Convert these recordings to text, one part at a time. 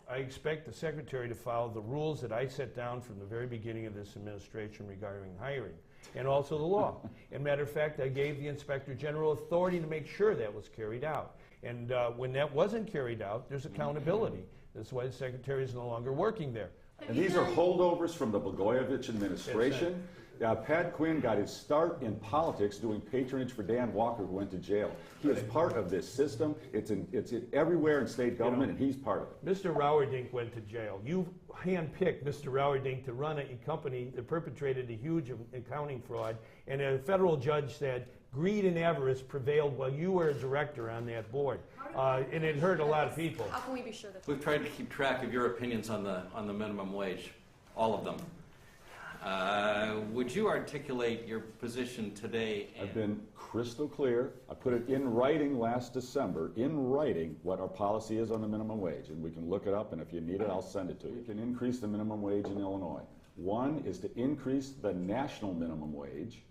I expect the Secretary to follow the rules that I set down from the very beginning of this administration regarding hiring, and also the law. And matter of fact, I gave the Inspector General authority to make sure that was carried out. And when that wasn't carried out, there's accountability. That's why the Secretary is no longer working there. And these are holdovers from the Blagojevich administration. Pat Quinn got his start in politics doing patronage for Dan Walker, who went to jail. He is part of this system. It's everywhere in state government, and he's part of it. Mr. Rauerdink went to jail. You handpicked Mr. Rauerdink to run a company that perpetrated a huge accounting fraud, and a federal judge said greed and avarice prevailed while you were a director on that board. And it hurt a lot of people. How can we be sure that we've tried to keep track of your opinions on the minimum wage, all of them. Would you articulate your position today? I've been crystal clear. I put it in writing last December, in writing, what our policy is on the minimum wage. And we can look it up, and if you need it, I'll send it to you. We can increase the minimum wage in Illinois. One is to increase the national minimum wage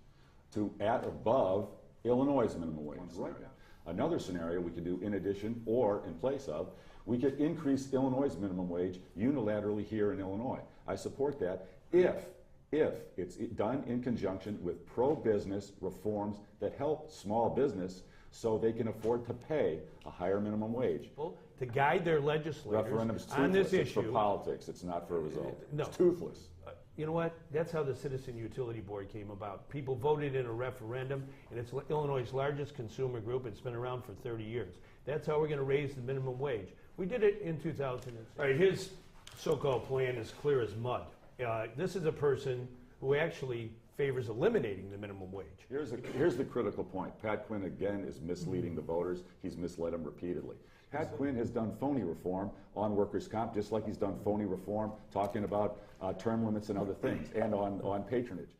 to at above Illinois' minimum wage right now. Another scenario we could do in addition or in place of, we could increase Illinois' minimum wage unilaterally here in Illinois. I support that if it's done in conjunction with pro-business reforms that help small business so they can afford to pay a higher minimum wage. To guide their legislators Referendum's toothless. on this issue. It's for politics. It's not for a result. No. It's toothless. You know what? That's how the Citizen Utility Board came about. People voted in a referendum, and it's Illinois' largest consumer group. It's been around for 30 years. That's how we're going to raise the minimum wage. We did it in 2006. All right, his so-called plan is clear as mud. This is a person who actually favors eliminating the minimum wage. Here's the critical point. Pat Quinn, again, is misleading the voters. He's misled them repeatedly. Pat Quinn has done phony reform on workers' comp, just like he's done phony reform talking about term limits and other things, and on patronage.